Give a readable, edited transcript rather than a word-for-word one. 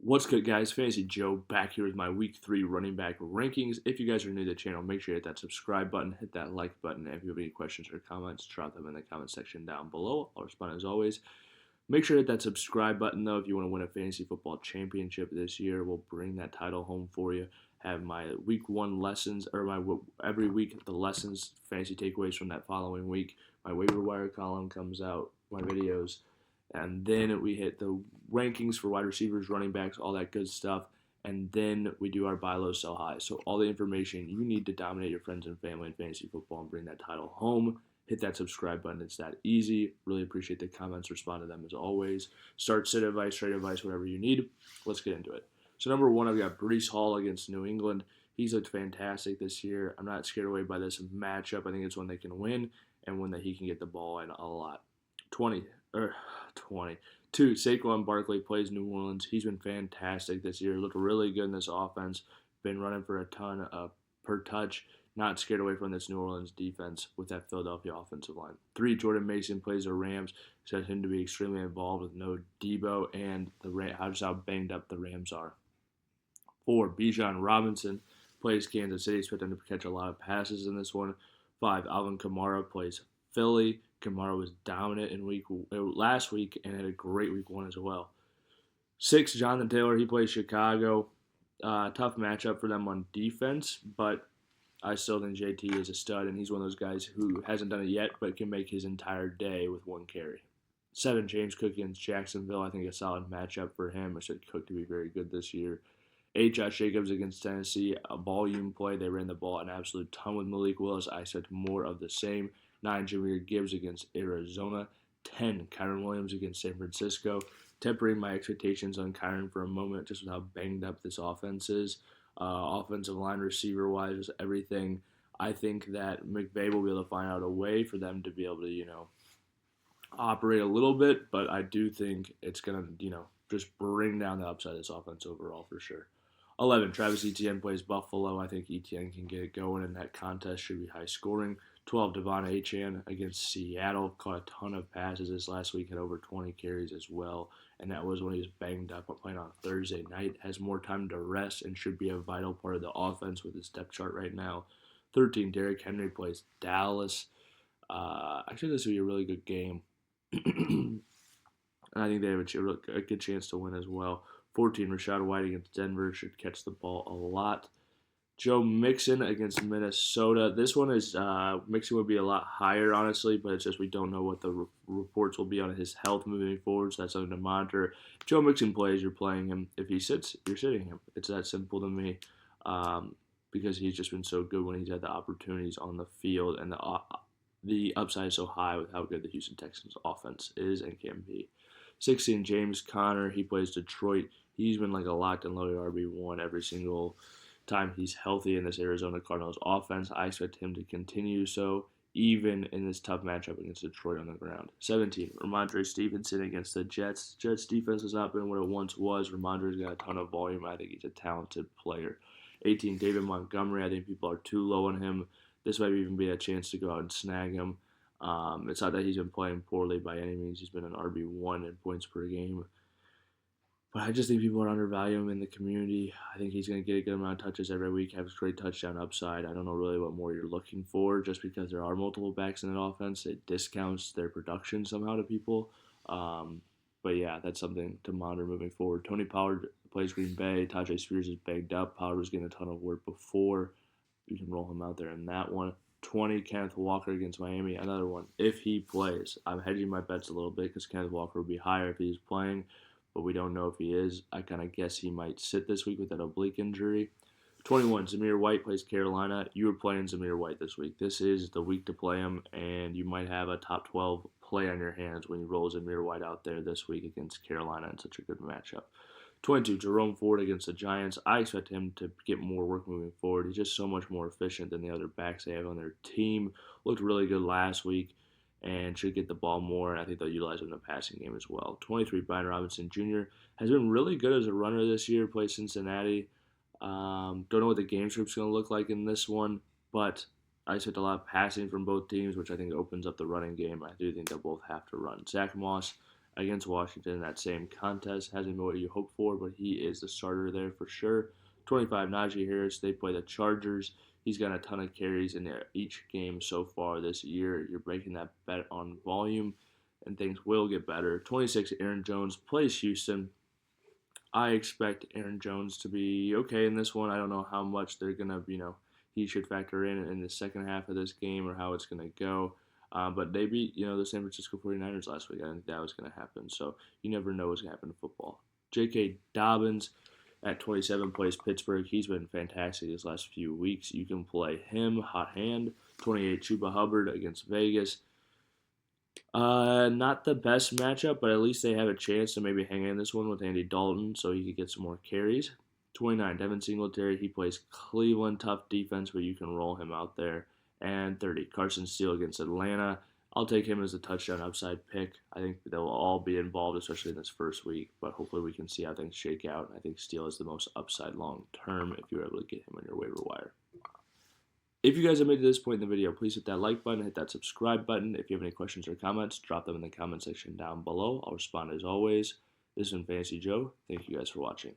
What's good, guys? Fantasy Joe back here with my Week 3 running back rankings. If you guys are new to the channel, make sure you hit that subscribe button, hit that like button. If you have any questions or comments, drop them in the comment section down below. I'll respond as always. Make sure to hit that subscribe button, though, if you want to win a fantasy football championship this year. We'll bring that title home for you. Have my Week 1 lessons, or my every week, the lessons, fantasy takeaways from that following week. My waiver wire column comes out, my videos. And then we hit the rankings for wide receivers, running backs, all that good stuff. And then we do our buy low, sell high. So all the information you need to dominate your friends and family in fantasy football and bring that title home. Hit that subscribe button. It's that easy. Really appreciate the comments. Respond to them as always. Start, sit advice, trade advice, whatever you need. Let's get into it. So number 1, I've got Breece Hall against New England. He's looked fantastic this year. I'm not scared away by this matchup. I think it's one they can win and one that he can get the ball in a lot. 22. Saquon Barkley plays New Orleans. He's been fantastic this year. Looked really good in this offense. Been running for a ton per touch. Not scared away from this New Orleans defense with that Philadelphia offensive line. 3. Jordan Mason plays the Rams. Said him to be extremely involved with no Debo and how banged up the Rams are. 4. Bijan Robinson plays Kansas City. Expect him to catch a lot of passes in this one. 5. Alvin Kamara plays Philly. Kamara was dominant in last week and had a great week 1 as well. 6. Jonathan Taylor, he plays Chicago. Tough matchup for them on defense, but I still think JT is a stud, and he's one of those guys who hasn't done it yet, but can make his entire day with 1 carry. 7. James Cook against Jacksonville. I think a solid matchup for him. I said Cook to be very good this year. 8. Josh Jacobs against Tennessee. A volume play. They ran the ball an absolute ton with Malik Willis. I said more of the same. 9. Jahmyr Gibbs against Arizona. 10. Kyren Williams against San Francisco. Tempering my expectations on Kyren for a moment, just with how banged up this offense is. Offensive line, receiver-wise, everything. I think that McVay will be able to find out a way for them to be able to, operate a little bit, but I do think it's going to, just bring down the upside of this offense overall for sure. 11. Travis Etienne plays Buffalo. I think Etienne can get it going, and that contest should be high scoring. 12. Achane against Seattle. Caught a ton of passes this last week. Had over 20 carries as well. And that was when he was banged up playing on Thursday night. Has more time to rest and should be a vital part of the offense with his depth chart right now. 13. Derrick Henry plays Dallas. Actually, this will be a really good game. And I think they have a good chance to win as well. 14. Rachaad White against Denver. Should catch the ball a lot. Joe Mixon against Minnesota. This one is Mixon would be a lot higher, honestly, but it's just we don't know what the reports will be on his health moving forward, so that's something to monitor. If Joe Mixon plays, you're playing him. If he sits, you're sitting him. It's that simple to me because he's just been so good when he's had the opportunities on the field, and the upside is so high with how good the Houston Texans offense is and can be. 16. James Conner. He plays Detroit. He's been like a locked and loaded RB1 every single time he's healthy in this Arizona Cardinals offense. I expect him to continue so, even in this tough matchup against Detroit on the ground. 17. Ramondre Stevenson against the Jets. Jets defense has not been what it once was. Ramondre's got a ton of volume. I think he's a talented player. 18. David Montgomery. I think people are too low on him. This might even be a chance to go out and snag him. It's not that he's been playing poorly by any means. He's been an RB1 in points per game. But I just think people are undervaluing him in the community. I think he's going to get a good amount of touches every week, have a great touchdown upside. I don't know really what more you're looking for. Just because there are multiple backs in that offense, it discounts their production somehow to people. But yeah, that's something to monitor moving forward. Tony Pollard plays Green Bay. Tajay Spears is bagged up. Pollard was getting a ton of work before. You can roll him out there in that one. 20. Kenneth Walker against Miami. Another one. If he plays, I'm hedging my bets a little bit because Kenneth Walker would be higher if he's playing. But we don't know if he is. I kind of guess he might sit this week with that oblique injury. 21. Jahmyr White plays Carolina. You are playing Jahmyr White this week. This is the week to play him, and you might have a top 12 play on your hands when you roll Jahmyr White out there this week against Carolina in such a good matchup. 22. Jerome Ford against the Giants. I expect him to get more work moving forward. He's just so much more efficient than the other backs they have on their team. Looked really good last week and should get the ball more, and I think they'll utilize him in the passing game as well. 23. Brian Robinson Jr. has been really good as a runner this year, plays Cincinnati. Don't know what the game script's going to look like in this one, but I expect a lot of passing from both teams, which I think opens up the running game. I do think they'll both have to run. Zach Moss against Washington in that same contest. Hasn't been what you hoped for, but he is the starter there for sure. 25, Najee Harris. They play the Chargers. He's got a ton of carries in each game so far this year. You're breaking that bet on volume, and things will get better. 26, Aaron Jones plays Houston. I expect Aaron Jones to be okay in this one. I don't know how much they're going to, he should factor in the second half of this game or how it's going to go. But they beat, the San Francisco 49ers last week. I think that was going to happen. So you never know what's going to happen in football. J.K. Dobbins at 27 plays Pittsburgh. He's been fantastic these last few weeks. You can play him, hot hand. 28, Chuba Hubbard against Vegas. Not the best matchup, but at least they have a chance to maybe hang in this one with Andy Dalton so he could get some more carries. 29, Devin Singletary. He plays Cleveland, tough defense, but you can roll him out there. And 30, Carson Steele against Atlanta. I'll take him as a touchdown upside pick. I think they'll all be involved, especially in this first week, but hopefully we can see how things shake out. I think Steele is the most upside long term if you're able to get him on your waiver wire. If you guys have made it to this point in the video, please hit that like button, hit that subscribe button. If you have any questions or comments, drop them in the comment section down below. I'll respond as always. This has been Fantasy Joe. Thank you guys for watching.